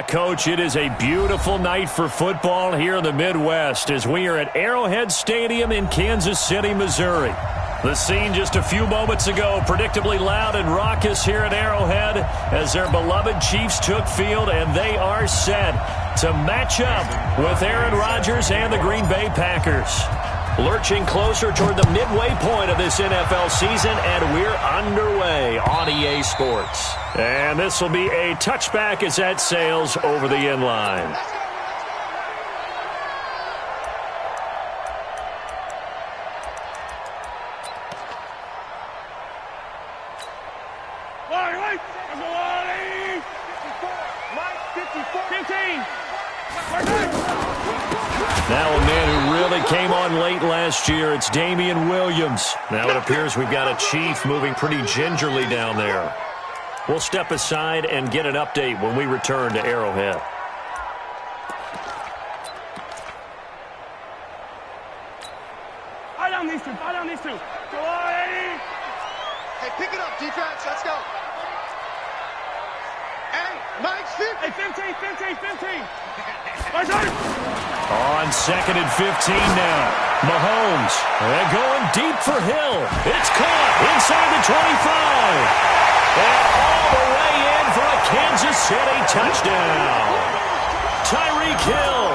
Coach, it is a beautiful night for football here in the Midwest as we are at Arrowhead Stadium in Kansas City, Missouri. The scene just a few moments ago, predictably loud and raucous here at Arrowhead as their beloved Chiefs took field, and they are set to match up with Aaron Rodgers and the Green Bay Packers. Lurching closer toward the midway point of this NFL season, and we're underway on EA Sports. And this will be a touchback as that sails over the end line. Now a man who really came on late last year, it's Damian Williams. Now it appears we've got a Chief moving pretty gingerly down there. We'll step aside and get an update when we return to Arrowhead. Eye down these two. Eye down these two. Go on, Eddie. Hey, pick it up, defense. Let's go. Hey, Mike, 50. Hey, 15. My turn. On 2nd and 15 now. Mahomes. And going deep for Hill. It's caught inside the 25. And all the way in for a Kansas City touchdown. Tyreek Hill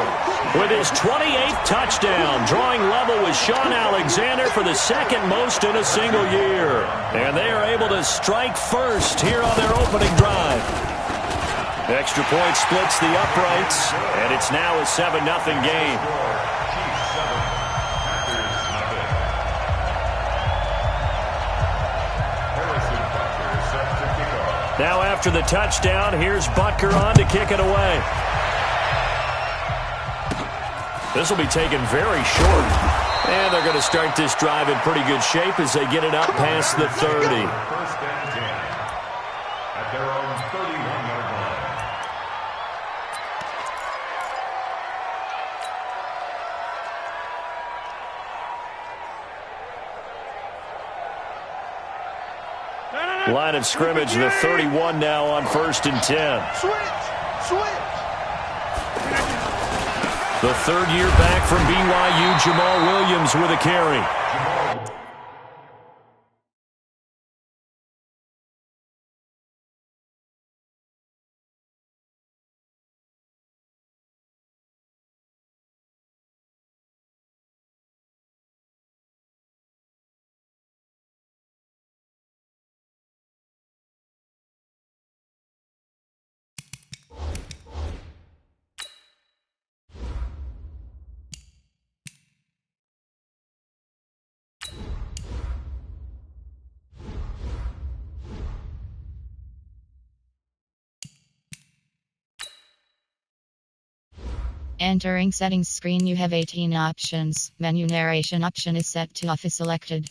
with his 28th touchdown, drawing level with Sean Alexander for the second most in a single year. And they are able to strike first here on their opening drive. Extra point splits the uprights, and it's now a 7-0 game. Now after the touchdown, here's Butker on to kick it away. This will be taken very short. And they're going to start this drive in pretty good shape as they get it up past the 30. First and 10 at their own 31-yard line. Line of scrimmage, the 31 now on 1st and 10. Switch. The third-year back from BYU, Jamal Williams with a carry. Entering settings screen, you have 18 options. Menu narration option is set to off is selected.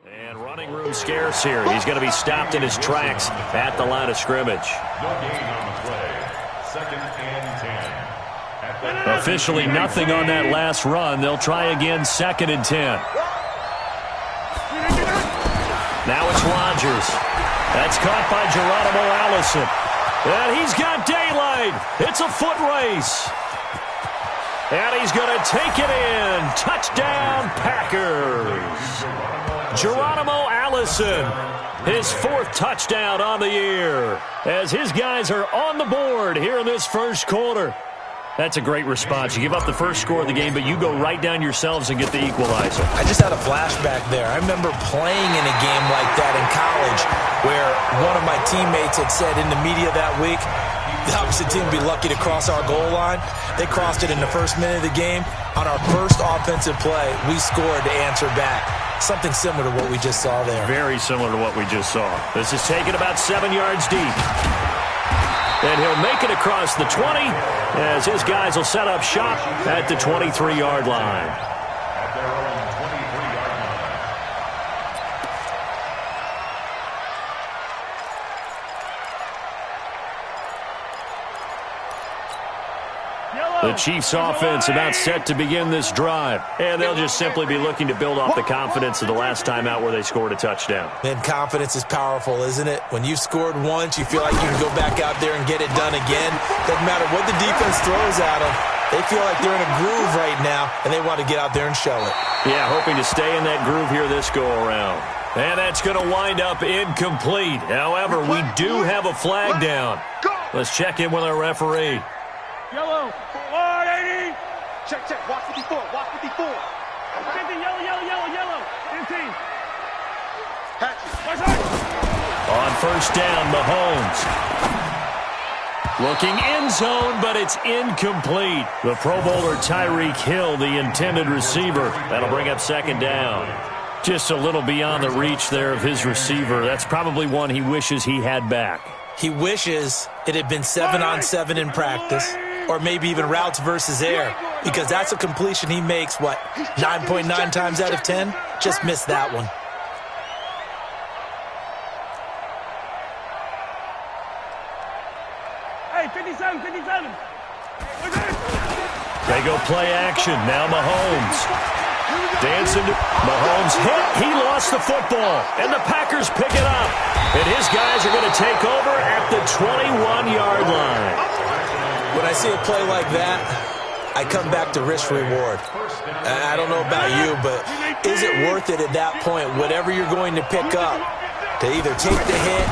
And running room scarce here. He's going to be stopped in his tracks at the line of scrimmage. No gain on the play. 2nd and 10. Officially nothing on that last run. They'll try again 2nd and 10. Now it's Rodgers. That's caught by Geronimo Allison. And he's got daylight. It's a foot race. And he's going to take it in. Touchdown, Packers. Geronimo Allison, his 4th touchdown on the year, as his guys are on the board here in this first quarter. That's a great response. You give up the first score of the game, but you go right down yourselves and get the equalizer. I just had a flashback there. I remember playing in a game like that in college where one of my teammates had said in the media that week, the opposite team would be lucky to cross our goal line. They crossed it in the first minute of the game. On our first offensive play, we scored to answer back. Something similar to what we just saw there. Very similar to what we just saw. This is taken about 7 yards deep. And he'll make it across the 20 as his guys will set up shop at the 23-yard line. At their own 23-yard line. The Chiefs offense about set to begin this drive. And they'll just simply be looking to build off the confidence of the last time out where they scored a touchdown. Man, confidence is powerful, isn't it? When you've scored once, you feel like you can go back out there and get it done again. Doesn't matter what the defense throws at them. They feel like they're in a groove right now, and they want to get out there and show it. Yeah, hoping to stay in that groove here this go-around. And that's going to wind up incomplete. However, we do have a flag down. Let's check in with our referee. Yellow. 180. Check, check. Watch 54. Watch 54. 50. Yellow, yellow, yellow, yellow. 15. Hatches. On first down, Mahomes. Looking end zone, but it's incomplete. The Pro Bowler Tyreek Hill, the intended receiver. That'll bring up second down. Just a little beyond the reach there of his receiver. That's probably one he wishes he had back. He wishes it had been 7-on-7 in practice, or maybe even routes versus air, because that's a completion he makes, 9.9 times out of 10? Just missed that one. Hey, 57, 57. They go play action. Now Mahomes. Dancing to Mahomes hit. He lost the football. And the Packers pick it up. And his guys are going to take over at the 21-yard line. When I see a play like that, I come back to risk-reward. I don't know about you, but is it worth it at that point, whatever you're going to pick up, to either take the hit,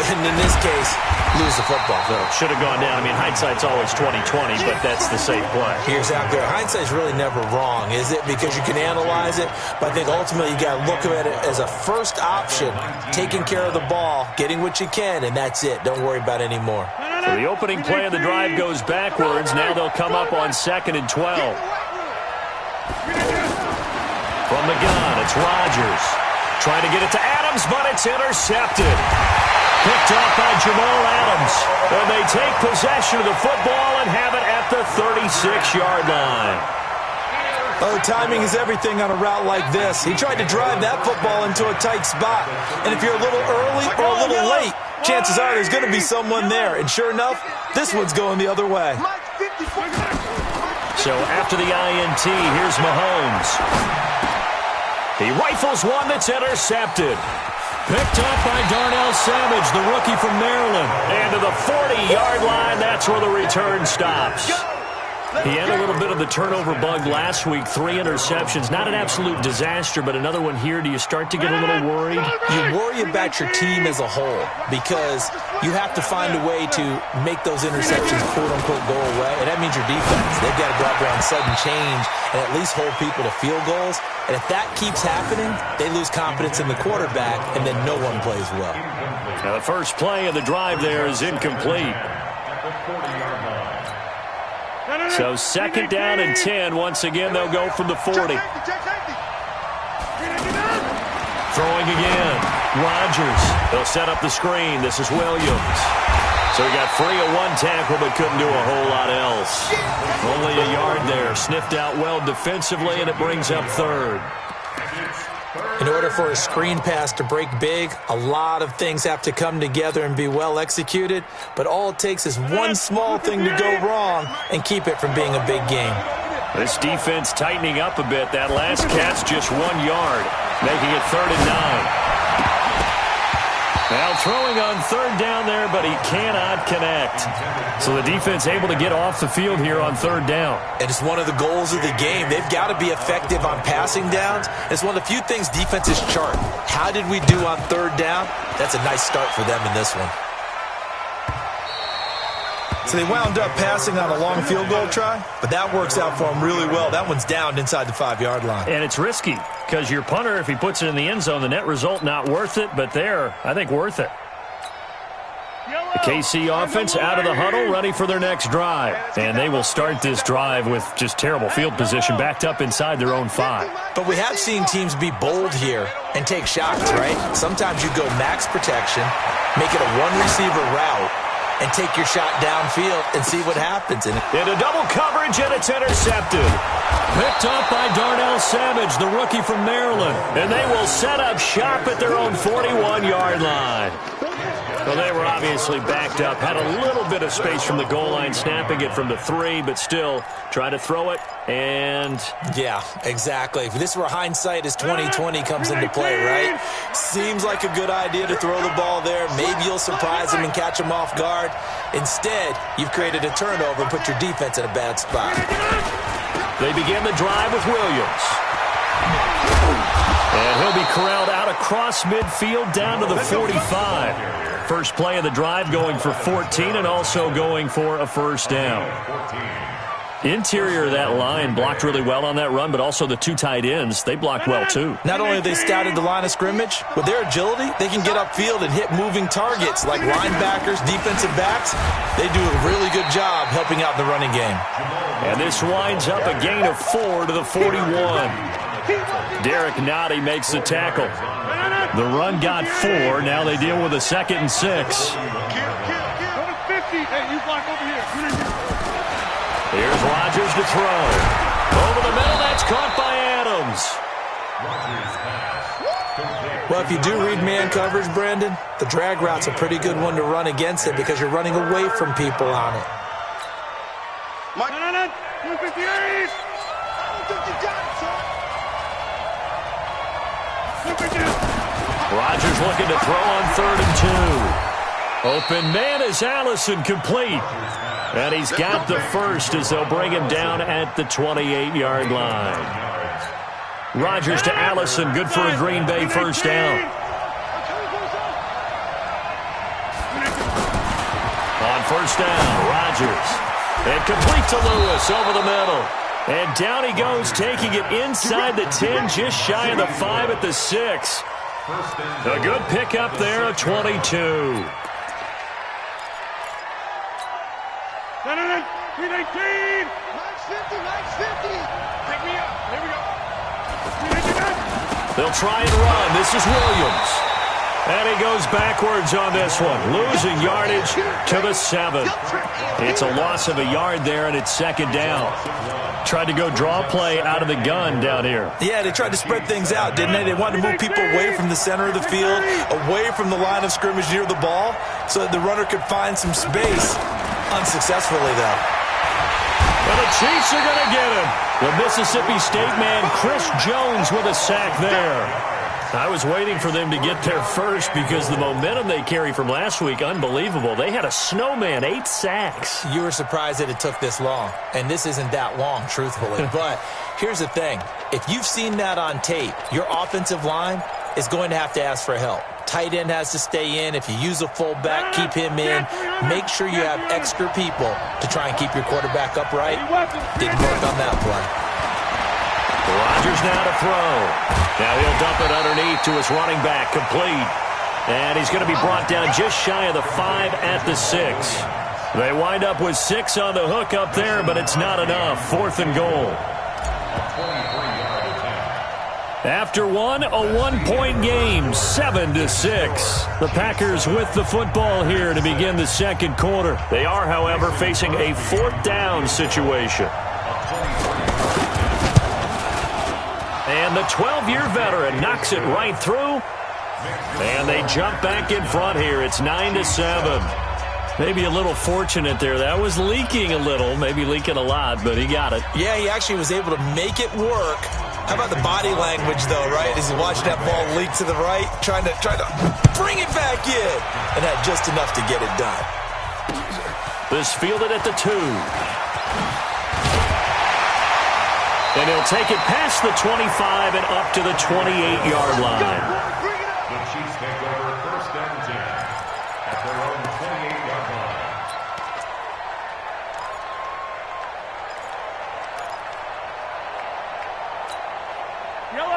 and in this case, lose the football? So should have gone down. I mean, hindsight's always 20/20, but that's the safe play. You're exactly right. Hindsight's really never wrong, is it? Because you can analyze it, but I think ultimately you got to look at it as a first option, taking care of the ball, getting what you can, and that's it. Don't worry about any more. So the opening play of the drive goes backwards. Now they'll come up on 2nd and 12. From the gun, it's Rodgers. Trying to get it to Adams, but it's intercepted. Picked off by Jamal Adams. And they take possession of the football and have it at the 36-yard line. Oh, timing is everything on a route like this. He tried to drive that football into a tight spot. And if you're a little early or a little late, chances are there's going to be someone there. And sure enough, this one's going the other way. So after the INT, here's Mahomes. He rifles one that's intercepted. Picked up by Darnell Savage, the rookie from Maryland. And to the 40-yard line, that's where the return stops. He had a little bit of the turnover bug last week, 3 interceptions. Not an absolute disaster, but another one here. Do you start to get a little worried? You worry about your team as a whole because you have to find a way to make those interceptions, quote-unquote, go away. And that means your defense. They've got to go out there on sudden change and at least hold people to field goals. And if that keeps happening, they lose confidence in the quarterback, and then no one plays well. Now the first play of the drive there is incomplete. So 2nd down and 10. Once again, they'll go from the 40. Throwing again. Rodgers. They'll set up the screen. This is Williams. So he got free of one tackle but couldn't do a whole lot else. Only a yard there. Sniffed out well defensively, and it brings up 3rd. In order for a screen pass to break big, a lot of things have to come together and be well executed, but all it takes is one small thing to go wrong and keep it from being a big game. This defense tightening up a bit. That last catch just 1 yard, making it 3rd and 9. Now throwing on 3rd down there, but he cannot connect. So the defense able to get off the field here on 3rd down. And it's one of the goals of the game. They've got to be effective on passing downs. It's one of the few things defenses chart. How did we do on 3rd down? That's a nice start for them in this one. So they wound up passing on a long field goal try, but that works out for them really well. That one's down inside the 5-yard line. And it's risky because your punter, if he puts it in the end zone, the net result not worth it, but there, I think worth it. The KC offense out of the huddle, ready for their next drive. And they will start this drive with just terrible field position, backed up inside their own 5. But we have seen teams be bold here and take shots, right? Sometimes you go max protection, make it a one-receiver route, and take your shot downfield and see what happens. Into double coverage, and it's intercepted. Picked up by Darnell Savage, the rookie from Maryland. And they will set up shop at their own 41-yard line. Well, they were obviously backed up, had a little bit of space from the goal line, snapping it from the 3, but still trying to throw it, and... Yeah, exactly. If this were hindsight as 2020 comes into play, right? Seems like a good idea to throw the ball there. Maybe you'll surprise them and catch them off guard. Instead, you've created a turnover and put your defense in a bad spot. They begin the drive with Williams. And he'll be corralled out across midfield down to the 45. First play of the drive going for 14 and also going for a first down. Interior of that line blocked really well on that run, but also the 2 tight ends, they blocked well too. Not only have they scouted the line of scrimmage, with their agility, they can get upfield and hit moving targets like linebackers, defensive backs. They do a really good job helping out the running game. And this winds up a gain of 4 to the 41. Derek Noddy makes the tackle. The run got 4. Now they deal with a 2nd and 6. Number 50. Hey, you block over here. Here's Rodgers to throw. Over the middle, that's caught by Adams. Well, if you do read man coverage, Brandon, the drag route's a pretty good one to run against it because you're running away from people on it. Mike. 258. I don't think you got it, son. Rodgers looking to throw on 3rd and 2. Open man is Allison, complete. And he's got the first as they'll bring him down at the 28-yard line. Rodgers to Allison, good for a Green Bay first down. On first down, Rodgers. And complete to Lewis over the middle. And down he goes, taking it inside the 10, just shy of the 5 at the 6. A good pickup there, a 22. 318. Nice 50. Pick me up. Here we go. They'll try and run. This is Williams. And he goes backwards on this one, losing yardage to the 7. It's a loss of a yard there, and it's 2nd down. Tried to go draw play out of the gun down here. Yeah, they tried to spread things out, didn't they? They wanted to move people away from the center of the field, away from the line of scrimmage near the ball, so that the runner could find some space. Unsuccessfully, though. And the Chiefs are going to get him. The Mississippi State man, Chris Jones, with a sack there. I was waiting for them to get there first because the momentum they carry from last week, unbelievable. They had a snowman, 8 sacks. You were surprised that it took this long, and this isn't that long, truthfully. But here's the thing. If you've seen that on tape, your offensive line is going to have to ask for help. Tight end has to stay in. If you use a fullback, keep him in. Make sure you have extra people to try and keep your quarterback upright. Didn't work on that play. Rodgers now to throw. Now he'll dump it underneath to his running back, complete. And he's going to be brought down just shy of the 5 at the 6. They wind up with 6 on the hook up there, but it's not enough. 4th and goal. After one, a 1-point game, 7-6. The Packers with the football here to begin the 2nd quarter. They are, however, facing a 4th down situation. And the 12-year veteran knocks it right through. And they jump back in front here. It's 9-7. Maybe a little fortunate there. That was leaking a little, maybe leaking a lot, but he got it. Yeah, he actually was able to make it work. How about the body language, though, right? As he watched that ball leak to the right, trying to bring it back in. And had just enough to get it done. This fielded at the 2. And he'll take it past the 25 and up to the 28-yard line. The Chiefs take over 1st and 10 at their own 28-yard line.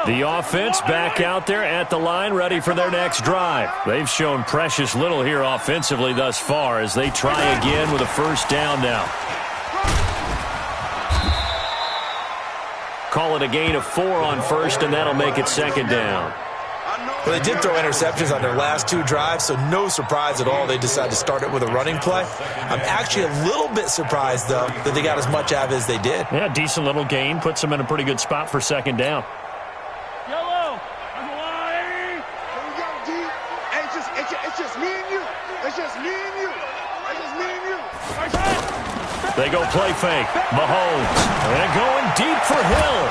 The offense back out there at the line, ready for their next drive. They've shown precious little here offensively thus far as they try again with a first down now. Call it a gain of 4 on first, and that'll make it 2nd down. Well, they did throw interceptions on their last 2 drives, so no surprise at all they decided to start it with a running play. I'm actually a little bit surprised, though, that they got as much out of it as they did. Yeah, decent little gain. Puts them in a pretty good spot for 2nd down. Yellow. That's a line. Here we go, D. Hey, it's just me and you. They go play fake. Mahomes. And going deep for Hill.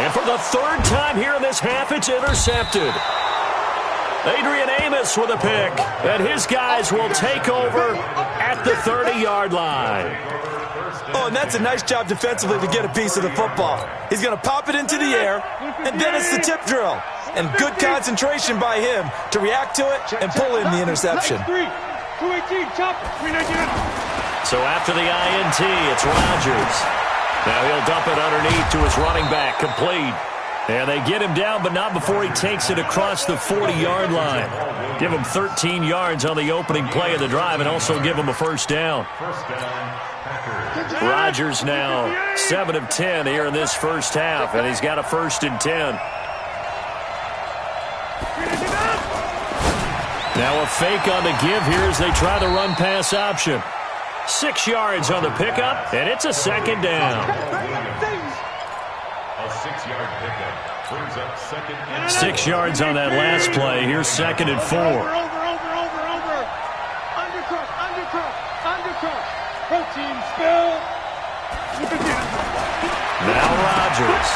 And for the third time here in this half, it's intercepted. Adrian Amos with a pick. And his guys will take over at the 30-yard line. Oh, and that's a nice job defensively to get a piece of the football. He's going to pop it into the air, and then it's the tip drill. And good concentration by him to react to it and pull in the interception. So after the INT, it's Rodgers. Now he'll dump it underneath to his running back, complete. And they get him down, but not before he takes it across the 40-yard line. Give him 13 yards on the opening play of the drive and also give him a first down. Rodgers now 7 of 10 here in this first half, and he's got a 1st and 10. Now a fake on the give here as they try the run-pass option. 6 yards on the pickup, and it's a 2nd down. A 6-yard pickup brings up 2nd and 6 yards on that last play. Here's 2nd and 4. Undercut. Protein spill. Now Rodgers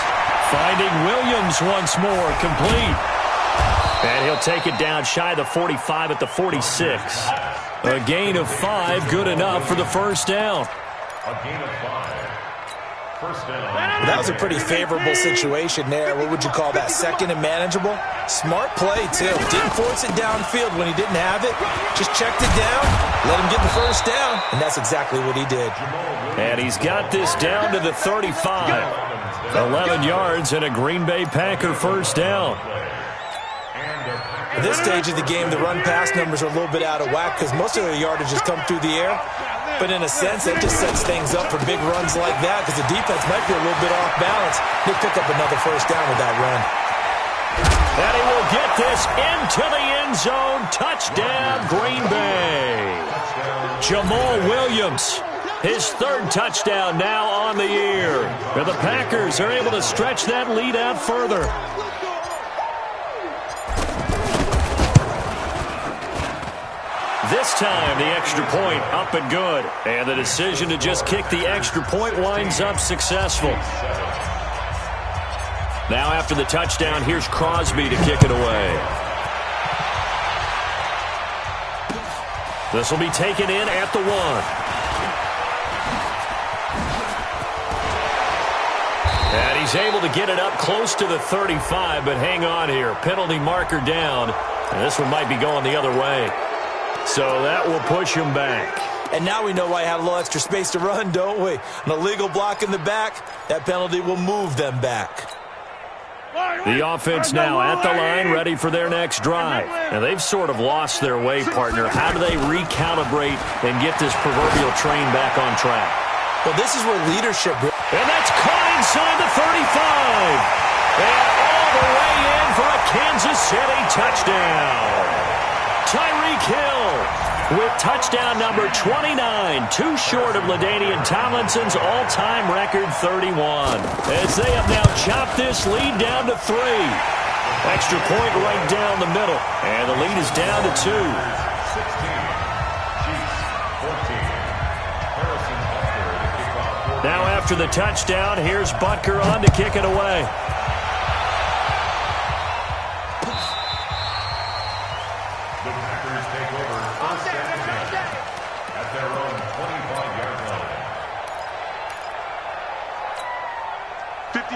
finding Williams once more, complete. And he'll take it down shy of the 45 at the 46. A gain of 5, good enough for the first down. a gain of 5. First down. That was a pretty favorable situation there. What would you call that? 2nd and manageable? Smart play, too. Didn't force it downfield when he didn't have it. Just checked it down, let him get the first down, and that's exactly what he did. And he's got this down to the 35. 11 yards and a Green Bay Packer first down. At this stage of the game, the run-pass numbers are a little bit out of whack because most of their yardage has come through the air. But in a sense, that just sets things up for big runs like that because the defense might be a little bit off balance. They pick up another first down with that run. And he will get this into the end zone. Touchdown, Green Bay. Jamal Williams, his 3rd touchdown now on the year. And the Packers are able to stretch that lead out further. This time, the extra point up and good. And the decision to just kick the extra point winds up successful. Now after the touchdown, here's Crosby to kick it away. This will be taken in at the 1. And he's able to get it up close to the 35, but hang on here. Penalty marker down. And this one might be going the other way. So that will push him back. And now we know why I had a little extra space to run, don't we? An illegal block in the back, that penalty will move them back. The offense now at the line, ready for their next drive. And they've sort of lost their way, partner. How do they recalibrate and get this proverbial train back on track? Well, this is where leadership... And that's caught inside the 35. And all the way in for a Kansas City touchdown. Tyreek Hill with touchdown number 29, too short of LaDainian Tomlinson's all-time record 31. As they have now chopped this lead down to 3. Extra point right down the middle, and the lead is down to 2. 16. Chiefs, 14. Harrison Butker to kick off. Now after the touchdown, here's Butker on to kick it away. The Packers take over first and 10 at their own 25-yard line.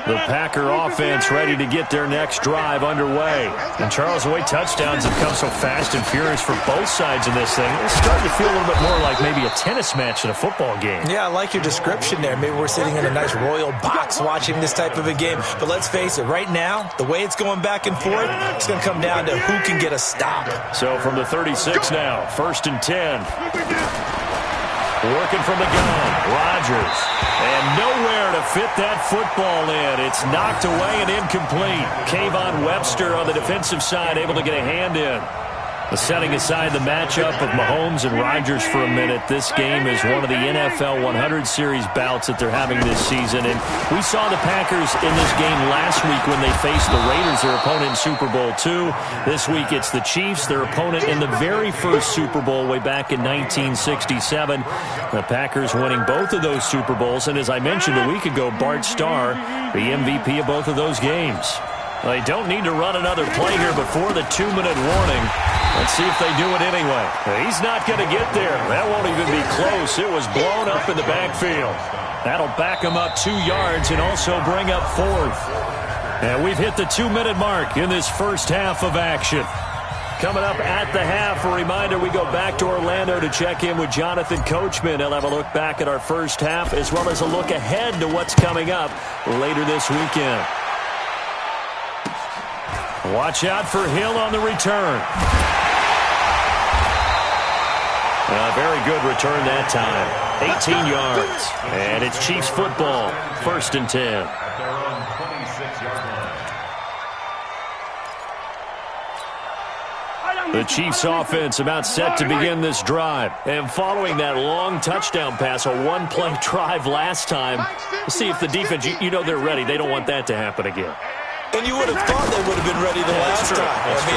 The Packer offense ready to get their next drive underway. And Charles, the way touchdowns have come so fast and furious for both sides of this thing, it's starting to feel a little bit more like maybe a tennis match in a football game. Yeah, I like your description there. Maybe we're sitting in a nice royal box watching this type of a game. But let's face it, right now, the way it's going back and forth, it's going to come down to who can get a stop. So from the 36 now, 1st and 10. Working from the gun, Rodgers. And nowhere to fit that football in. It's knocked away and incomplete. Kayvon Webster on the defensive side able to get a hand in. Setting aside the matchup of Mahomes and Rodgers for a minute, this game is one of the NFL 100 Series bouts that they're having this season. And we saw the Packers in this game last week when they faced the Raiders, their opponent in Super Bowl II. This week it's the Chiefs, their opponent in the very first Super Bowl way back in 1967. The Packers winning both of those Super Bowls. And as I mentioned a week ago, Bart Starr, the MVP of both of those games. They don't need to run another play here before the 2-minute warning. Let's see if they do it anyway. He's not going to get there. That won't even be close. It was blown up in the backfield. That'll back him up 2 yards and also bring up 4th. And we've hit the 2-minute mark in this first half of action. Coming up at the half, a reminder, we go back to Orlando to check in with Jonathan Coachman. He'll have a look back at our first half as well as a look ahead to what's coming up later this weekend. Watch out for Hill on the return. A very good return that time. 18 yards. And it's Chiefs football. 1st and 10. At their own 26-yard line. The Chiefs offense about set to begin this drive. And following that long touchdown pass, a one-play drive last time, let's see if the defense, you know they're ready. They don't want that to happen again. And you would have thought they would have been ready the last time.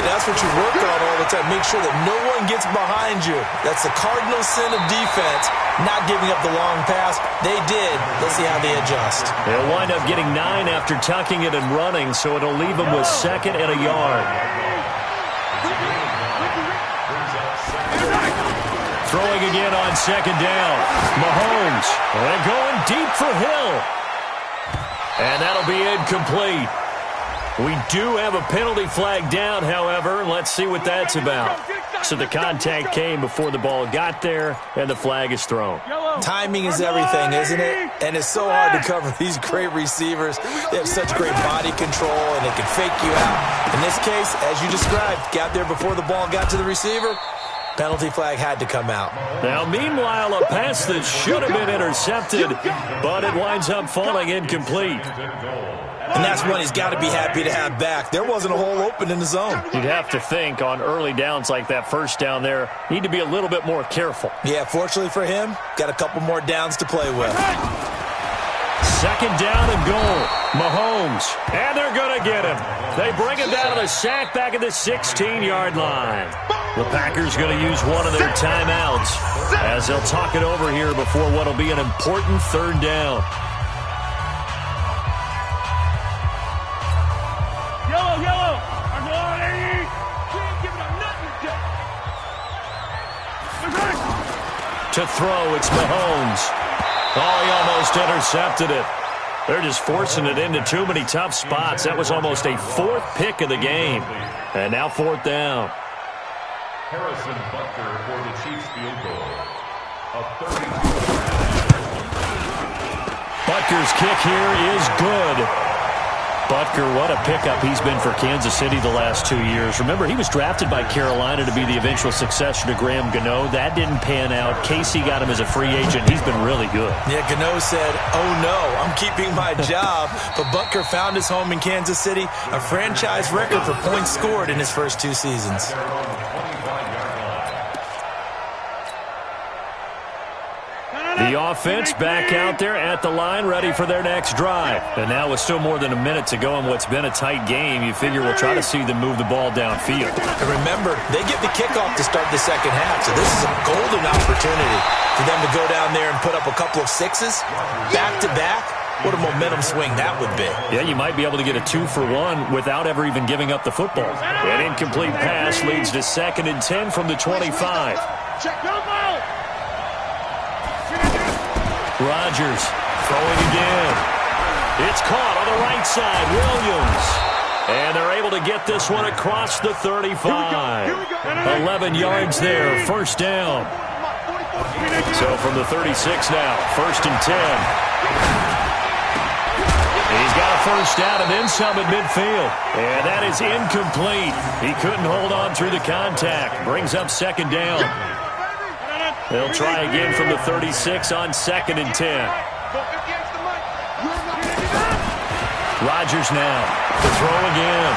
That's what you work on all the time. Make sure that no one gets behind you. That's the cardinal sin of defense, not giving up the long pass. They did. Let's see how they adjust. They'll wind up getting 9 after tucking it and running, so it'll leave them with 2nd and a yard. Throwing again on 2nd down. Mahomes. And going deep for Hill. And that'll be incomplete. We do have a penalty flag down, however. Let's see what that's about. So the contact came before the ball got there, and the flag is thrown. Timing is everything, isn't it? And it's so hard to cover these great receivers. They have such great body control, and they can fake you out. In this case, as you described, got there before the ball got to the receiver. Penalty flag had to come out. Now, meanwhile, a pass that should have been intercepted, but it winds up falling incomplete. And that's one he's got to be happy to have back. There wasn't a hole open in the zone. You'd have to think on early downs like that first down there, need to be a little bit more careful. Yeah, fortunately for him, got a couple more downs to play with. 2nd down and goal. Mahomes. And they're going to get him. They bring him down to the sack back at the 16-yard line. The Packers going to use one of their timeouts as they'll talk it over here before what will be an important 3rd down. Yellow. I'm going, Eddie. We ain't giving up nothing today. To throw, it's Mahomes. Oh, he almost intercepted it. They're just forcing it into too many tough spots. That was almost a 4th pick of the game. And now 4th down. Harrison Butker for the Chiefs field goal. A 32. Butker's kick here is good. Butker, what a pickup he's been for Kansas City the last 2 years. Remember, he was drafted by Carolina to be the eventual successor to Graham Gano. That didn't pan out. Casey got him as a free agent. He's been really good. Yeah, Gano said, oh no, I'm keeping my job. But Butker found his home in Kansas City, a franchise record for points scored in his first 2 seasons. The offense back out there at the line, ready for their next drive. And now with still more than a minute to go in what's been a tight game, you figure we'll try to see them move the ball downfield. And remember, they get the kickoff to start the second half, so this is a golden opportunity for them to go down there and put up a couple of 6s back-to-back. What a momentum swing that would be. Yeah, you might be able to get a 2-for-1 without ever even giving up the football. An incomplete pass leads to 2nd and 10 from the 25. Rodgers throwing again. It's caught on the right side. Williams. And they're able to get this one across the 35. 11 yards there. 1st down. So from the 36 now. 1st and 10. He's got a 1st down and then some at midfield. And that is incomplete. He couldn't hold on through the contact. Brings up 2nd down. They'll try again from the 36 on 2nd and 10. Rodgers now to throw again.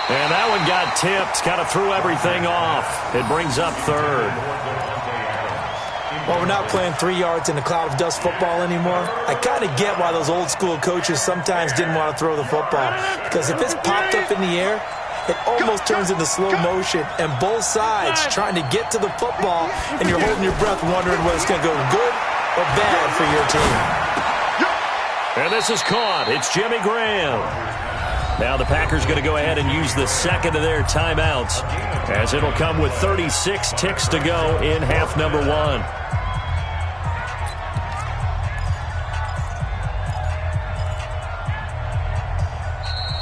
And that one got tipped, kind of threw everything off. It brings up third. Well, we're not playing 3 yards in a cloud of dust football anymore. I kind of get why those old school coaches sometimes didn't want to throw the football. Because if it's popped up in the air, it almost turns into slow motion. And both sides trying to get to the football, and you're holding your breath wondering whether it's going to go good or bad for your team. And this is caught. It's Jimmy Graham. Now the Packers going to go ahead and use the second of their timeouts, as it'll come with 36 ticks to go in half number 1.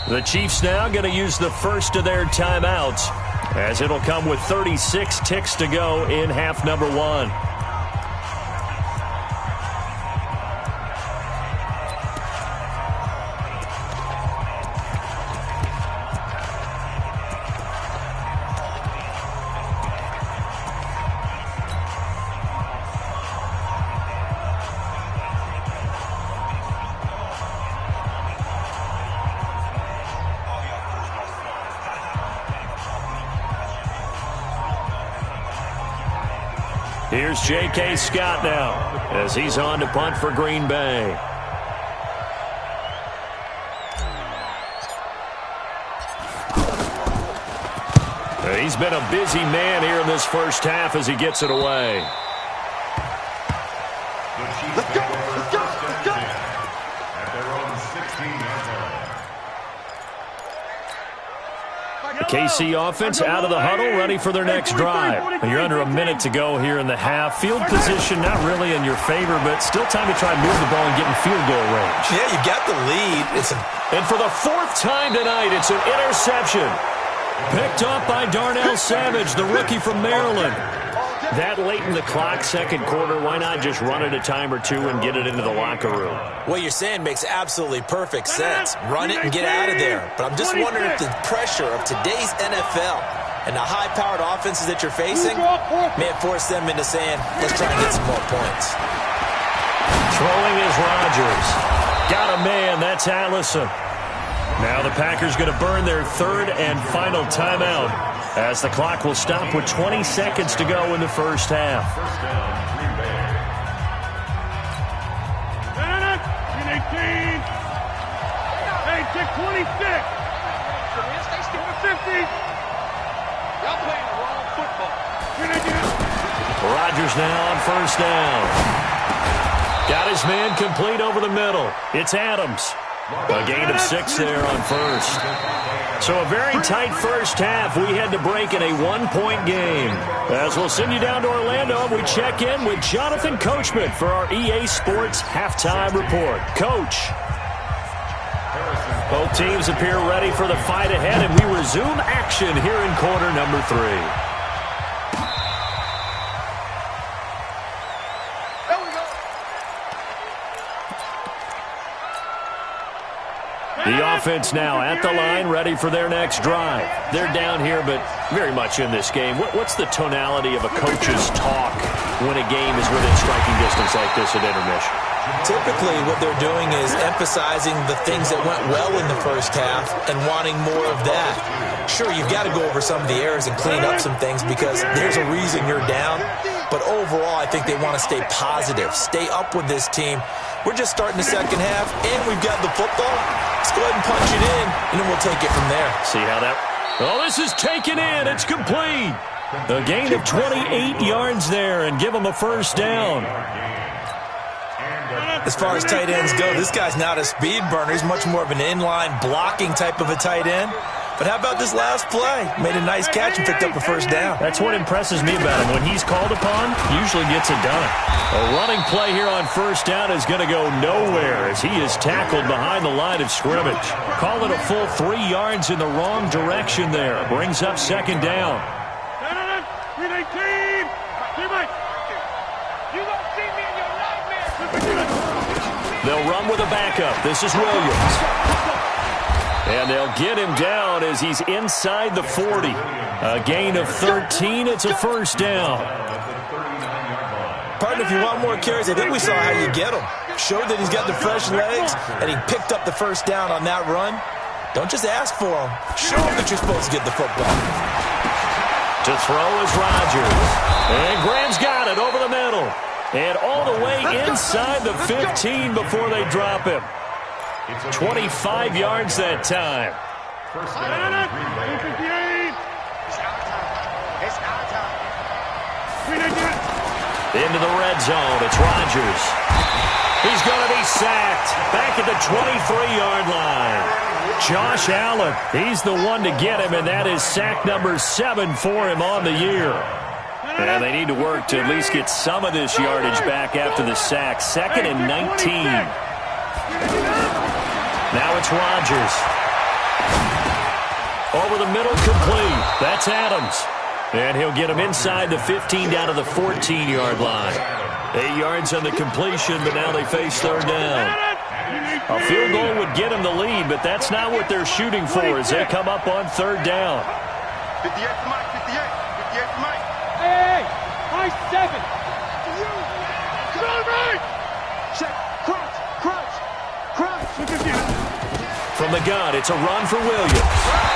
The Chiefs now going to use the first of their timeouts, as it'll come with 36 ticks to go in half number 1. Here's J.K. Scott now, as he's on to punt for Green Bay. He's been a busy man here in this first half as he gets it away. Let's go! Let's go! Let's go! At their own 16-yard line. The KC offense out of the huddle, ready for their next drive. You're under a minute to go here in the half. Field position not really in your favor, but still time to try and move the ball and get in field goal range. Yeah, you got the lead. And for the 4th time tonight, it's an interception. Picked up by Darnell Savage, the rookie from Maryland. That late in the clock, second quarter, why not just run it a time or two and get it into the locker room? What you're saying makes absolutely perfect sense. Run it and get out of there. But I'm just wondering if the pressure of today's NFL and the high-powered offenses that you're facing may have forced them into saying, let's try and get some more points. Throwing is Rodgers. Got a man, that's Allison. Now the Packers going to burn their third and final timeout, as the clock will stop with 20 seconds to go in the first half. First down, Green Bay. 18. Hey, check 26. 50. Y'all playing the wrong football. Rodgers now on first down. Got his man complete over the middle. It's Adams. A gain of 6 there on first. So a very tight first half. We had to break in a 1-point game. As we'll send you down to Orlando, we check in with Jonathan Coachman for our EA Sports Halftime Report. Coach. Both teams appear ready for the fight ahead, and we resume action here in quarter number 3. The offense now at the line, ready for their next drive. They're down here, but very much in this game. What's the tonality of a coach's talk when a game is within striking distance like this at intermission? Typically, what they're doing is emphasizing the things that went well in the first half and wanting more of that. Sure, you've got to go over some of the errors and clean up some things because there's a reason you're down. But overall, I think they want to stay positive, stay up with this team. We're just starting the second half, and we've got the football. Let's go ahead and punch it in, and then we'll take it from there. See how that... Oh, this is taken in. It's complete. A gain of 28 yards there, and give them a first down. As far as tight ends go, this guy's not a speed burner. He's much more of an inline blocking type of a tight end. But how about this last play? Made a nice catch and picked up a first down. That's what impresses me about him. When he's called upon, usually gets it done. A running play here on first down is going to go nowhere as he is tackled behind the line of scrimmage. Call it a full 3 yards in the wrong direction there. Brings up second down. They'll run with a backup. This is Williams. And they'll get him down as he's inside the 40. A gain of 13. It's a first down. Partner, if you want more carries, I think we saw how you get him. Showed that he's got the fresh legs, and he picked up the first down on that run. Don't just ask for them. Show them that you're supposed to get the football. To throw is Rodgers. And Graham's got it over the middle. And all the way inside the 15 before they drop him. 25 yards that time. First down, Green Bay. Into the red zone. It's Rodgers. He's going to be sacked. Back at the 23-yard line. Josh Allen, he's the one to get him, and that is sack number 7 for him on the year. And they need to work to at least get some of this yardage back after the sack. 2nd and 19. Now it's Rodgers. Over the middle, complete. That's Adams. And he'll get him inside the 15 down to the 14-yard line. 8 yards on the completion, but now they face third down. A field goal would get him the lead, but that's not what they're shooting for as they come up on third down. 58 to Mike, 58 to Mike. Hey, Mike 7. Check, crouch. From the gun, it's a run for Williams.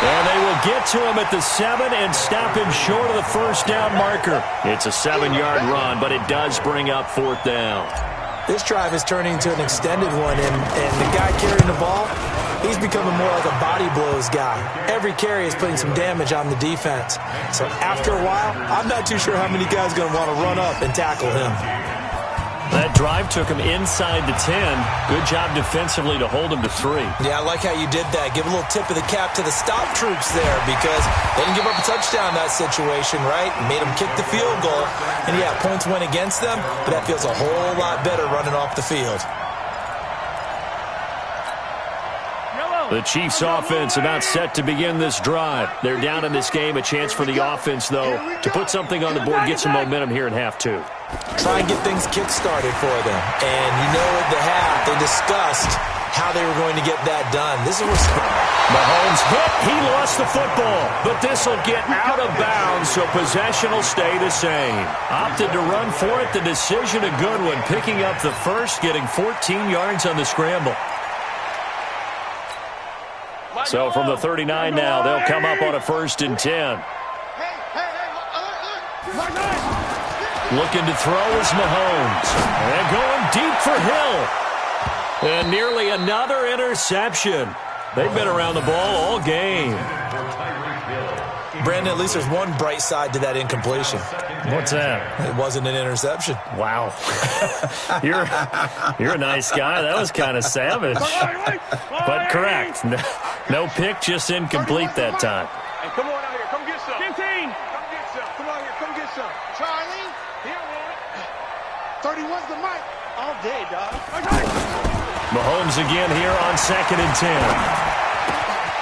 And they will get to him at the 7 and stop him short of the first down marker. It's a 7-yard run, but it does bring up fourth down. This drive is turning into an extended one, and the guy carrying the ball, he's becoming more like a body blows guy. Every carry is putting some damage on the defense. So after a while, I'm not too sure how many guys are going to want to run up and tackle him. That drive took him inside the 10. Good job defensively to hold him to 3. Yeah, I like how you did that. Give a little tip of the cap to the stop troops there because they didn't give up a touchdown in that situation, right? Made them kick the field goal. And, yeah, points went against them, but that feels a whole lot better running off the field. The Chiefs' offense about set to begin this drive. They're down in this game. A chance for the offense, though, to put something on the board, get some momentum here in half 2. Try and get things kick-started for them. And you know at the half, they discussed how they were going to get that done. This is Mahomes hit. He lost the football. But this will get out of bounds, so possession will stay the same. Opted to run for it. The decision a good one. Picking up the first, getting 14 yards on the scramble. So from the 39 now, they'll come up on a 1st and 10. Looking to throw is Mahomes. And going deep for Hill. And nearly another interception. They've been around the ball all game. Brandon, at least there's one bright side to that incompletion. What's that? It wasn't an interception. Wow. You're a nice guy. That was kind of savage. But correct. No pick, just incomplete that time. Hey, come on out here. Come get some. 15. Come get some. Come out here. Come get some. Charlie. Here, man. 31's the mic. All day, dog. Mahomes again here on 2nd and 10.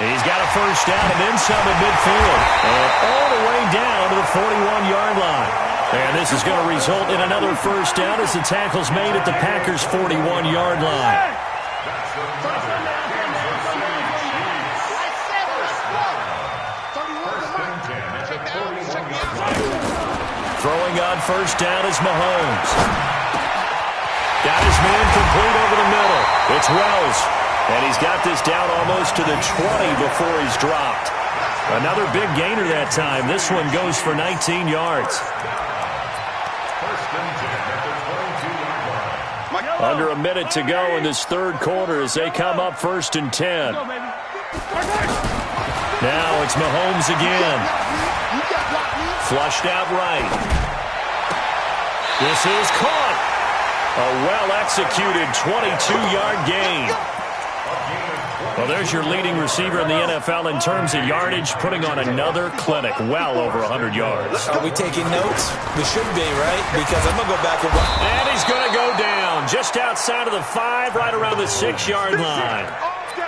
He's got a first down and then some at midfield. And all the way down to the 41-yard line. And this is going to result in another first down as the tackle's made at the Packers' 41-yard line. Throwing on first down is Mahomes. Got his man complete over the middle. It's Wells. And he's got this down almost to the 20 before he's dropped. Another big gainer that time. This one goes for 19 yards. Under a minute to go in this third quarter as they come up 1st and 10. Now it's Mahomes again. Flushed out right. This is caught. A well-executed 22-yard gain. Well, there's your leading receiver in the NFL in terms of yardage, putting on another clinic, well over 100 yards. Are we taking notes? We should be, right? Because I'm going to go back and watch. And he's going to go down just outside of the 5, right around the 6-yard line.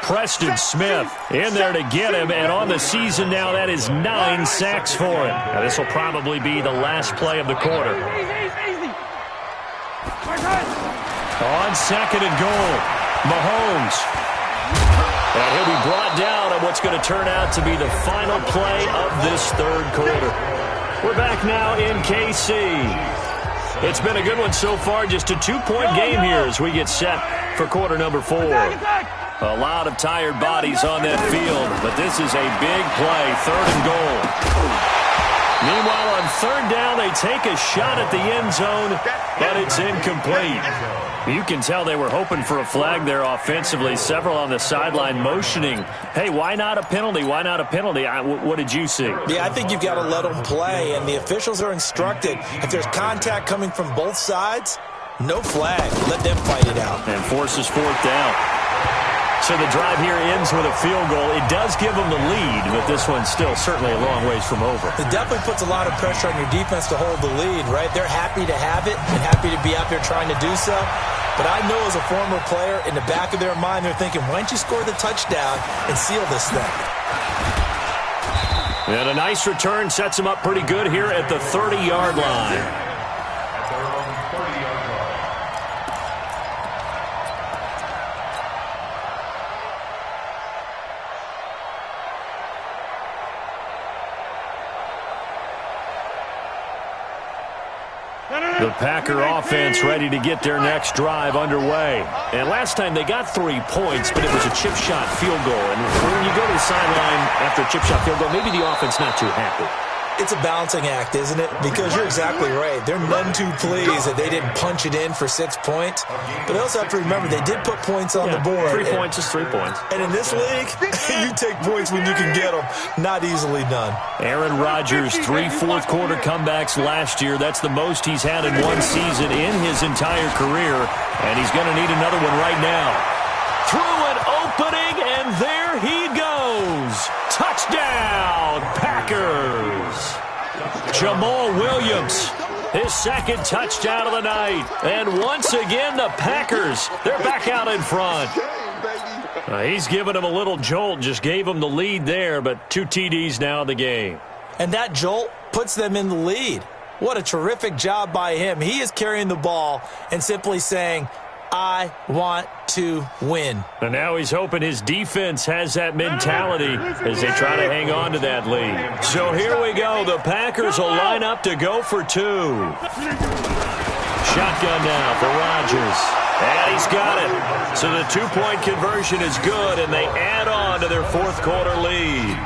Preston Smith in there to get him, and on the season now, that is 9 sacks for him. Now, this will probably be the last play of the quarter. On 2nd and goal, Mahomes. And he'll be brought down on what's going to turn out to be the final play of this third quarter. We're back now in KC. It's been a good one so far, just a 2-point game here as we get set for quarter number 4. A lot of tired bodies on that field, but this is a big play, 3rd and goal. Meanwhile, on 3rd down, they take a shot at the end zone, but it's incomplete. You can tell they were hoping for a flag there offensively. Several on the sideline motioning, hey, why not a penalty? Why not a penalty? What did you see? Yeah, I think you've got to let them play, and the officials are instructed. If there's contact coming from both sides, no flag. Let them fight it out. And forces 4th down. So the drive here ends with a field goal. It does give them the lead, but this one's still certainly a long ways from over. It definitely puts a lot of pressure on your defense to hold the lead, right? They're happy to have it and happy to be out there trying to do so. But I know as a former player, in the back of their mind, they're thinking, why don't you score the touchdown and seal this thing? And a nice return sets them up pretty good here at the 30-yard line. The Packer offense ready to get their next drive underway. And last time they got 3 points, but it was a chip shot field goal. And when you go to the sideline after a chip shot field goal, maybe the offense not too happy. It's a balancing act, isn't it? Because you're exactly right. They're none too pleased that they didn't punch it in for 6 points. But they also have to remember they did put points on the board. 3 points is 3 points. And in this league, you take points when you can get them. Not easily done. Aaron Rodgers, 3 fourth-quarter comebacks last year. That's the most he's had in one season in his entire career. And he's going to need another one right now. Through an opening, and there he goes. Touchdown, Packers. Jamal Williams, his 2nd touchdown of the night. And once again, the Packers, they're back out in front. He's given him a little jolt, just gave him the lead there, but 2 TDs now in the game. And that jolt puts them in the lead. What a terrific job by him. He is carrying the ball and simply saying, I want to win. And now he's hoping his defense has that mentality as they try to hang on to that lead. So here we go. The Packers will line up to go for 2. Shotgun now for Rodgers. And he's got it. So the 2-point conversion is good, and they add on to their fourth-quarter lead.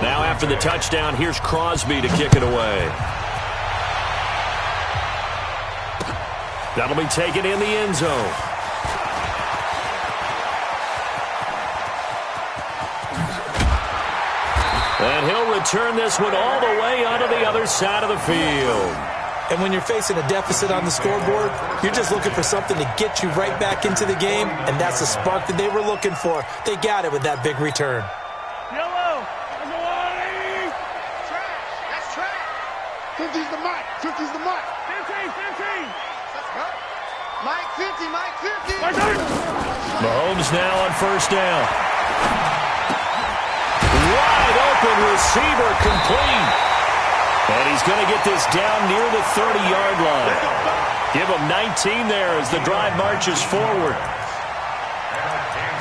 Now after the touchdown, here's Crosby to kick it away. That'll be taken in the end zone. And he'll return this one all the way onto the other side of the field. And when you're facing a deficit on the scoreboard, you're just looking for something to get you right back into the game, and that's the spark that they were looking for. They got it with that big return. Yellow. 50's the mic. 50's the mic. 15. Mike 50. Mike 50. Mahomes now on 1st down. Wide open receiver complete. And he's going to get this down near the 30-yard line. Give him 19 there as the drive marches forward.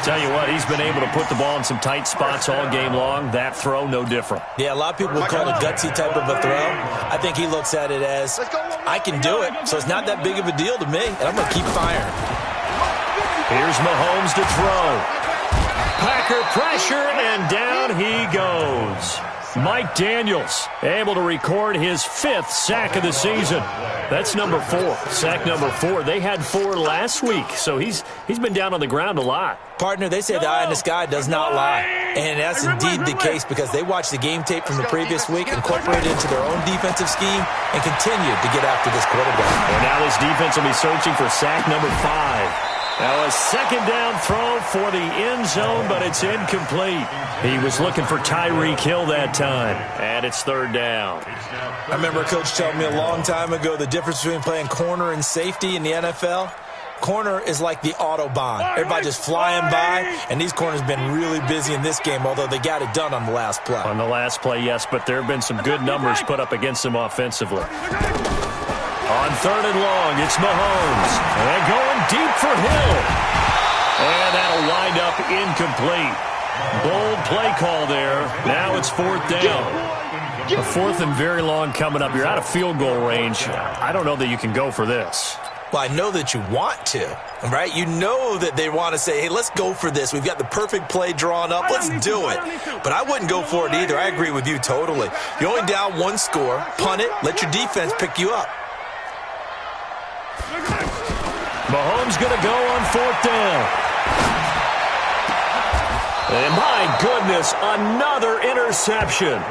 Tell you what, he's been able to put the ball in some tight spots all game long. That throw, no different. Yeah, a lot of people would call it a gutsy type of a throw. I think he looks at it as, I can do it, so it's not that big of a deal to me, and I'm going to keep firing. Here's Mahomes to throw. Packer pressure, and down he goes. Mike Daniels able to record his 5th sack of the season. That's number 4. Sack number 4. They had 4 last week, so he's been down on the ground a lot. Partner, they say the eye in the sky does not lie. And that's indeed the case because they watched the game tape from the previous week, incorporated it into their own defensive scheme, and continued to get after this quarterback. And now this defense will be searching for sack number 5. Now a 2nd down throw for the end zone, but it's incomplete. He was looking for Tyreek Hill that time, and it's 3rd down. I remember a coach telling me a long time ago the difference between playing corner and safety in the NFL. Corner is like the Autobahn. Everybody just flying by, and these corners have been really busy in this game, although they got it done on the last play. On the last play, yes, but there have been some good numbers put up against them offensively. On 3rd and long, it's Mahomes. And going deep for Hill. And that'll wind up incomplete. Bold play call there. Now it's 4th down. A 4th and very long coming up. You're out of field goal range. I don't know that you can go for this. Well, I know that you want to, right? You know that they want to say, hey, let's go for this. We've got the perfect play drawn up. Let's do it. But I wouldn't go for it either. I agree with you totally. You're only down 1 score. Punt it. Let your defense pick you up. Mahomes going to go on 4th down. And my goodness, another interception.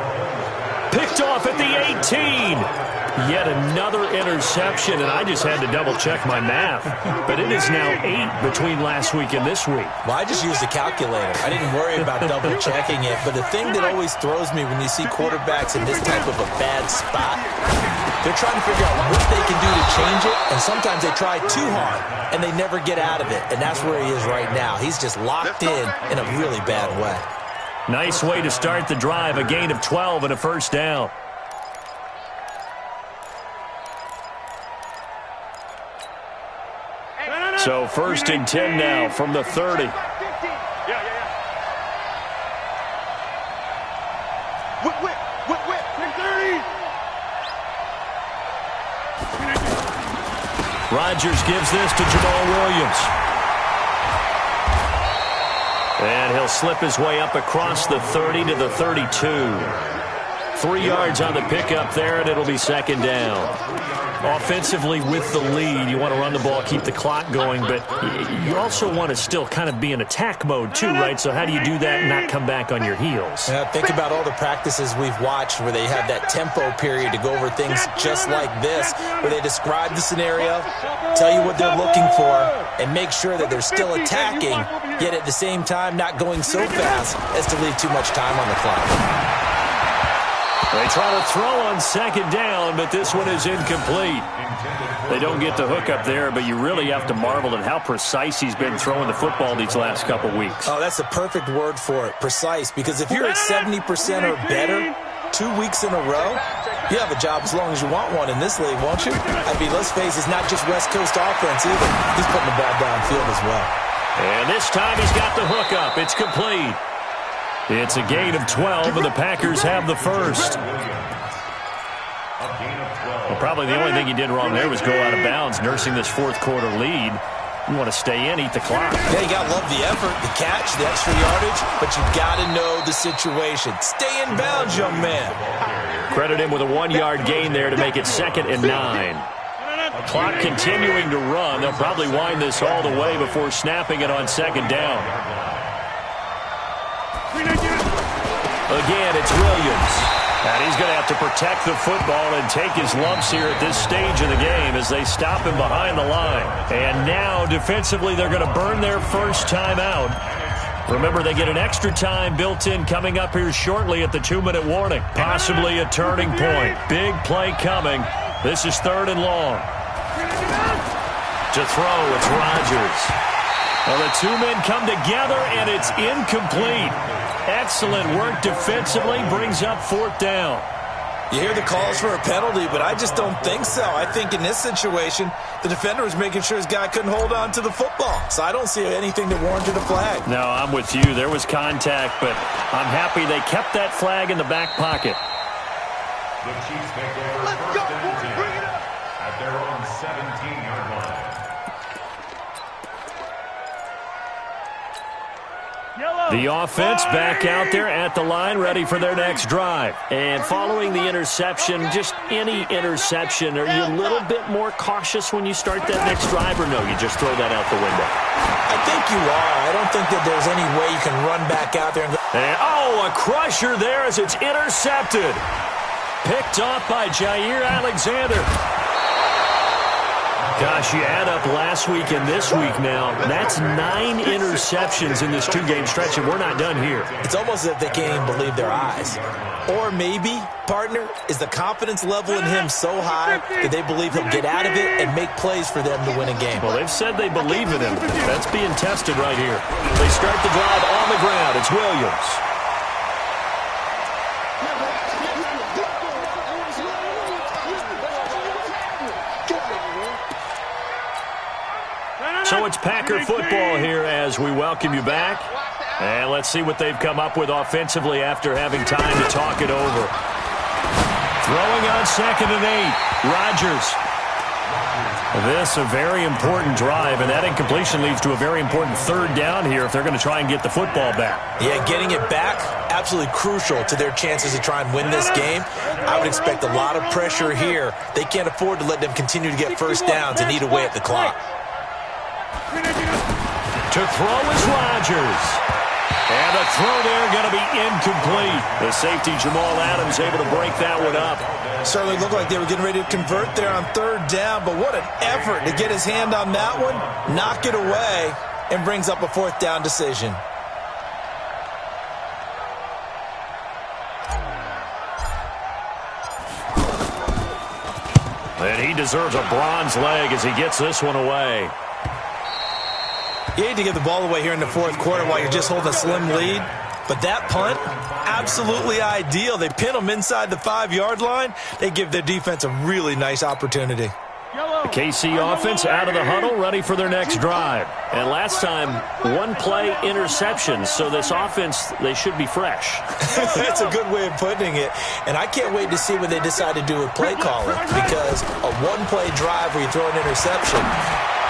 Picked off at the 18. Yet another interception, and I just had to double-check my math. But it is now 8 between last week and this week. Well, I just used a calculator. I didn't worry about double-checking it. But the thing that always throws me when you see quarterbacks in this type of a bad spot, they're trying to figure out what they can do to change it, and sometimes they try too hard, and they never get out of it. And that's where he is right now. He's just locked in a really bad way. Nice way to start the drive, a gain of 12 and a first down. So 1st and 10 now from the 30. Rodgers gives this to Jamal Williams. And he'll slip his way up across the 30 to the 32. 3 yards on the pickup there, and it'll be 2nd down. Offensively with the lead, you want to run the ball, keep the clock going, but you also want to still kind of be in attack mode too, right? So how do you do that and not come back on your heels? Yeah, think about all the practices we've watched where they have that tempo period to go over things just like this, where they describe the scenario, tell you what they're looking for, and make sure that they're still attacking, yet at the same time not going so fast as to leave too much time on the clock. They try to throw on 2nd down, but this one is incomplete. They don't get the hook up there, but you really have to marvel at how precise he's been throwing the football these last couple weeks. Oh, that's the perfect word for it, precise, because if you're at 70% or better 2 weeks in a row, you have a job as long as you want one in this league, won't you? I mean, let's face it, it's not just West Coast offense either. He's putting the ball downfield as well. And this time he's got the hook up. It's complete. It's a gain of 12, and the Packers have the first. Well, probably the only thing he did wrong there was go out of bounds, nursing this 4th quarter lead. You want to stay in, eat the clock. Yeah, you got to love the effort, the catch, the extra yardage, but you got to know the situation. Stay in bounds, young man. Credit him with a 1-yard gain there to make it 2nd and 9. Clock continuing to run. They'll probably wind this all the way before snapping it on 2nd down. Again, it's Williams. And he's going to have to protect the football and take his lumps here at this stage of the game as they stop him behind the line. And now, defensively, they're going to burn their first time out. Remember, they get an extra time built in coming up here shortly at the 2-minute warning. Possibly a turning point. Big play coming. This is 3rd and long. To throw, it's Rodgers. Well, the 2 men come together, and it's incomplete. Excellent work defensively, brings up 4th down. You hear the calls for a penalty, but I just don't think so. I think in this situation, the defender was making sure his guy couldn't hold on to the football. So I don't see anything that warranted a flag. No, I'm with you. There was contact, but I'm happy they kept that flag in the back pocket. The Chiefs take over. Let's go, boys. Bring it up. At their own 17-yard line. The offense back out there at the line, ready for their next drive. And following the interception, just any interception, are you a little bit more cautious when you start that next drive, or no, you just throw that out the window? I think you are. I don't think that there's any way you can run back out there and go. And, oh, a crusher there as it's intercepted. Picked off by Jair Alexander. Gosh, you add up last week and this week now, that's 9 interceptions in this 2-game stretch, and we're not done here. It's almost as if they can't even believe their eyes. Or maybe, partner, is the confidence level in him so high that they believe he'll get out of it and make plays for them to win a game. Well, they've said they believe in him. That's being tested right here. They start the drive on the ground. It's Williams. So it's Packer football here as we welcome you back. And let's see what they've come up with offensively after having time to talk it over. Throwing on 2nd and 8. Rodgers. This a very important drive, and that incompletion leads to a very important 3rd down here if they're going to try and get the football back. Yeah, getting it back, absolutely crucial to their chances to try and win this game. I would expect a lot of pressure here. They can't afford to let them continue to get first downs and eat away at the clock. To throw is Rodgers. And the throw there going to be incomplete. The safety, Jamal Adams, able to break that one up. Certainly looked like they were getting ready to convert there on 3rd down, but what an effort to get his hand on that one, knock it away, and brings up a 4th down decision. And he deserves a bronze leg as he gets this one away. You hate to give the ball away here in the 4th quarter while you're just holding a slim lead, but that punt, absolutely ideal. They pin them inside the 5-yard line. They give their defense a really nice opportunity. The KC offense out of the huddle, ready for their next drive. And last time, 1-play interception, so this offense, they should be fresh. That's a good way of putting it. And I can't wait to see what they decide to do with play calling, because a 1-play drive where you throw an interception,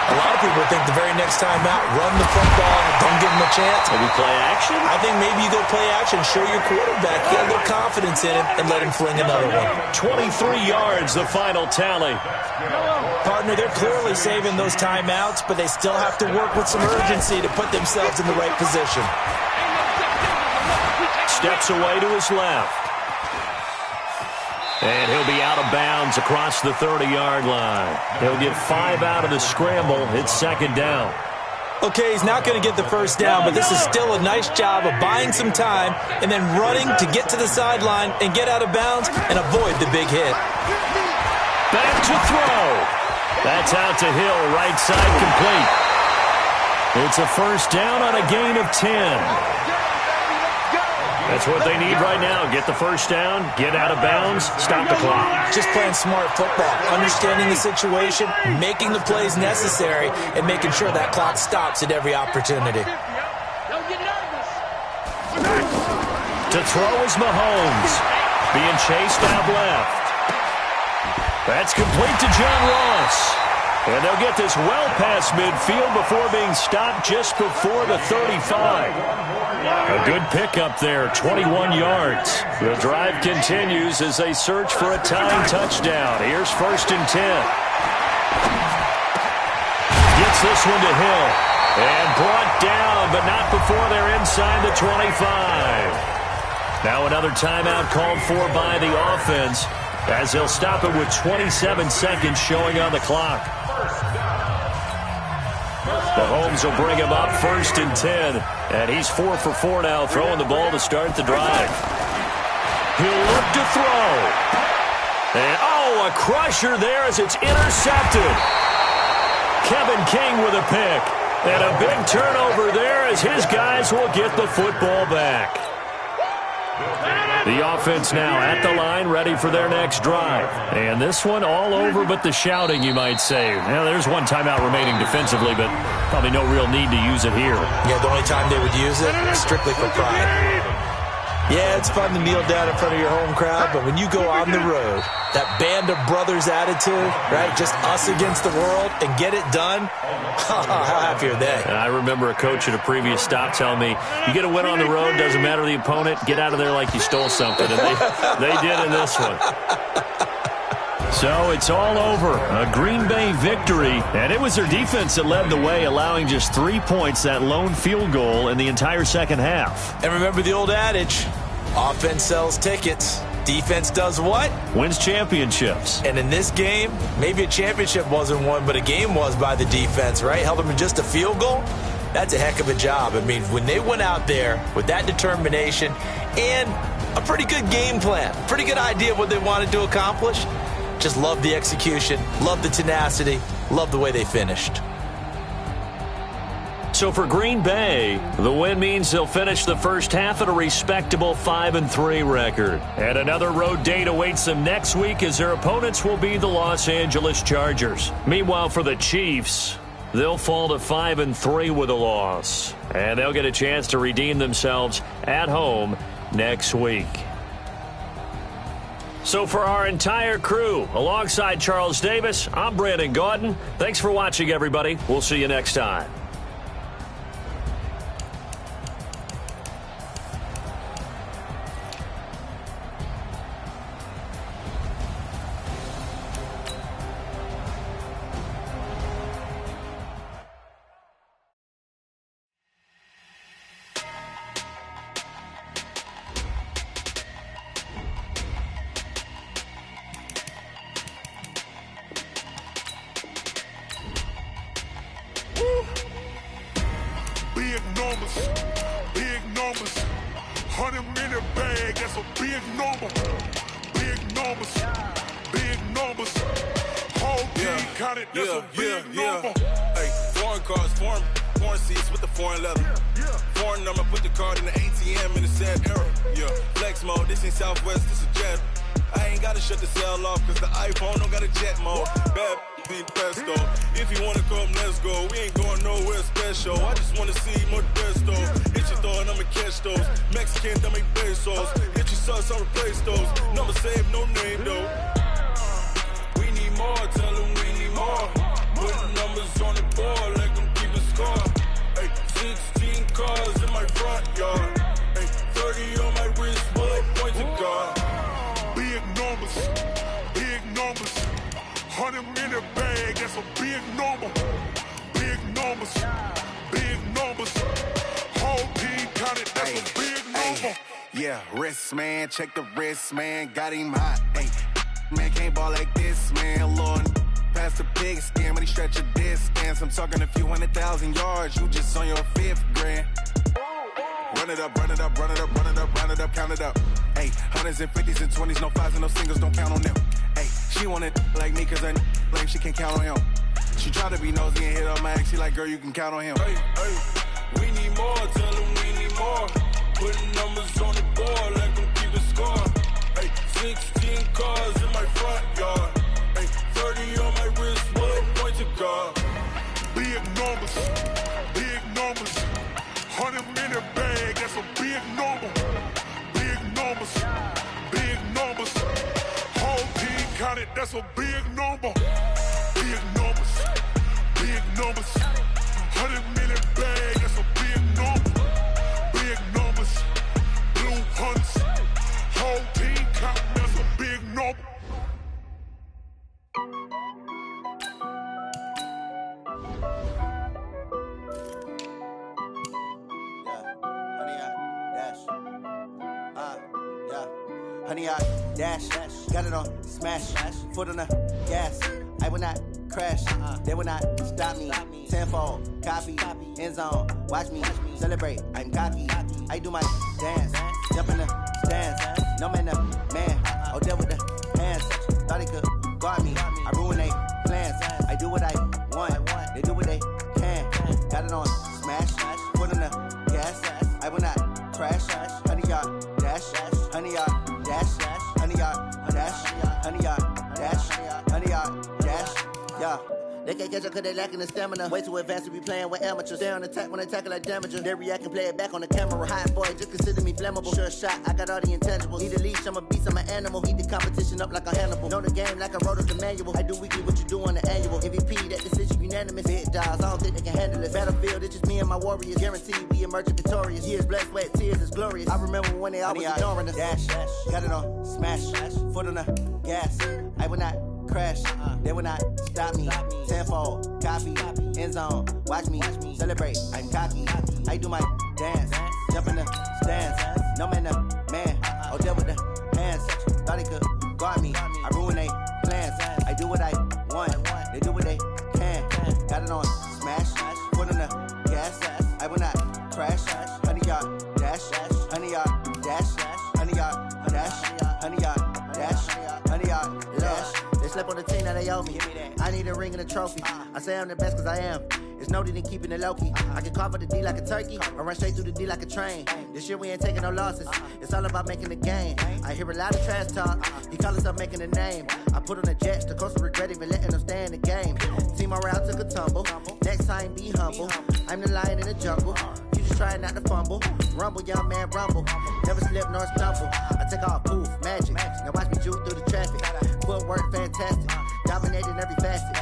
a lot of people think the very next time out, run the football, don't give them a chance. Maybe play action? I think maybe you go play action, show your quarterback, get a little confidence in him, and let him fling another one. 23 yards, the final tally. Partner, they're clearly saving those timeouts, but they still have to work with some urgency to put themselves in the right position. Steps away to his left. And he'll be out of bounds across the 30-yard line. He'll get 5 out of the scramble. It's 2nd down. Okay, he's not going to get the first down, but this is still a nice job of buying some time and then running to get to the sideline and get out of bounds and avoid the big hit. Back to throw. That's out to Hill, right side complete. It's a 1st down on a gain of 10. That's what they need right now. Get the 1st down, get out of bounds, stop the clock. Just playing smart football, understanding the situation, making the plays necessary, and making sure that clock stops at every opportunity. To throw is Mahomes. Being chased out left. That's complete to John Ross. And they'll get this well past midfield before being stopped just before the 35. A good pickup there, 21 yards. The drive continues as they search for a tying touchdown. Here's 1st and 10. Gets this one to Hill. And brought down, but not before they're inside the 25. Now another timeout called for by the offense, as they'll stop it with 27 seconds showing on the clock. Mahomes will bring him up 1st and 10. And he's 4 for 4 now, throwing the ball to start the drive. He'll look to throw. And, a crusher there as it's intercepted. Kevin King with a pick. And a big turnover there as his guys will get the football back. The offense now at the line, ready for their next drive. And this one all over but the shouting, you might say. Now, there's one timeout remaining defensively, but probably no real need to use it here. Yeah, the only time they would use it is strictly for pride. Yeah, it's fun to kneel down in front of your home crowd, but when you go on the road, that band of brothers attitude, right, just us against the world, and get it done, how happy are they? And I remember a coach at a previous stop telling me, you get a win on the road, doesn't matter the opponent, get out of there like you stole something. And they did in this one. So it's all over. A Green Bay victory. And it was their defense that led the way, allowing just 3 points, that lone field goal in the entire second half. And remember the old adage, offense sells tickets. Defense does what? Wins championships. And in this game, maybe a championship wasn't won, but a game was by the defense, right? Held them in just a field goal. That's a heck of a job. I mean, when they went out there with that determination and a pretty good game plan, pretty good idea of what they wanted to accomplish, just love the execution, love the tenacity, love the way they finished. So for Green Bay, the win means they'll finish the first half at a respectable 5-3 record. And another road date awaits them next week as their opponents will be the Los Angeles Chargers. Meanwhile, for the Chiefs, they'll fall to 5-3 with a loss. And they'll get a chance to redeem themselves at home next week. So for our entire crew, alongside Charles Davis, I'm Brandon Gaudin. Thanks for watching, everybody. We'll see you next time. Big numbers, 100-minute bag, that's a big number. Big numbers, whole team counted, that's a big number. Hey, foreign cars, foreign seats with the foreign leather. Foreign number, put the card in the ATM in the sad era. Yeah, flex mode, this ain't Southwest, this a jet. I ain't gotta shut the cell off, cause the iPhone don't got a jet mode. Bad beat pesto. If you wanna come, let's go. We ain't going nowhere special. I just wanna see Modesto. Hit your thought, I'ma catch those. Mexican, that make pesos. Hit your sus, I'll replace those. Number saved, no name though. We need more, tell them we need more. Putting numbers on the board, like them keep a score. Hey, 16 cars in my front yard. Hey, 30 on my wrist, bullet point to God. Big numbers, 100-minute bag, that's a big number. Big numbers, whole team counted, that's a big number. Yeah, wrist man, check the wrist man, got him hot. Ay, man can't ball like this, man. Lord, past the pig skin, but he stretch a distance. I'm talking a few 100,000 yards, you just on your 5th grand. Run it up, count it up. Hey, hundreds and 50s and 20s, no 5s and no singles, don't count on them. Hey, she want it like me, cause her lame, she can't count on him. She try to be nosy and hit on my ex, she like, girl, you can count on him. Hey, we need more, tell them we need more. Putting numbers on the board, like them keep a score. Hey, 16 cars in my front yard. Hey, 30 on my wrist, bullet point to God. Big numbers, 100-minute bag, that's a big number. Big numbers, whole team counted, that's a big number. Big numbers, 100-minute bag, that's a big number. Big numbers, blue hunts, whole team counting, that's a big number. Honey, I dash, got it on smash, foot on the gas. I will not crash, they will not stop me. Tenfold, copy, end zone, watch me celebrate. I'm cocky, I do my dance, jump in the stands. No man, the man, oh, deal with the hands. Thought he could guard me, I ruin they plans. I do what I want, they do what they can. Got it on smash, foot on the gas. I will not crash, honey, y'all dash, honey, y'all. Dash, honey yard, dash, honey yard, dash, honey yard, dash, yeah. They can't catch up cause they lacking the stamina. Way too advanced to be playing with amateurs. Stay on attack when they tackle like damager. They react and play it back on the camera. Hot boy, just consider me flammable. Sure shot, I got all the intangibles. Need a leash, I'm a beast, I'm an animal. Heat the competition up like a Hannibal. Know the game like I wrote up the manual. I do weekly what you do on the annual. MVP, that decision unanimous. Big dogs, I don't think they can handle it. Battlefield, it's just me and my warriors. Guaranteed we emerging victorious. Years, blood, sweat, tears, it's glorious. I remember when they always ignoring us. Dash, got it on smash, foot on the gas. I will not crash, they will not stop me. Tenfold, copy, end zone, watch me celebrate. I'm cocky, I do my dance, jump in the stands. No man, the man, oh, deal with the hands. Thought he could guard me, I ruin they plans. I do what I want, they do what they can. Got it on smash, foot on the gas. I will not crash, honey yard, dash, honey yard, dash, honey yard, dash, honey yard, dash, honey yard, dash. They slept on the team, now they owe me. I need a ring and a trophy. I say I'm the best cause I am. It's no need in keeping it low key. I can carve up the D like a turkey, or run straight through the D like a train. This year we ain't taking no losses. It's all about making the game. I hear a lot of trash talk. He call us up making a name. I put on the Jets, the coach will regret even letting them stay in the game. Team morale took a tumble. Next time be humble. I'm the lion in the jungle. You just try not to fumble. Rumble, young man, rumble. Never slip nor stumble. I take off, poof, magic. Now watch me juke through the fasted.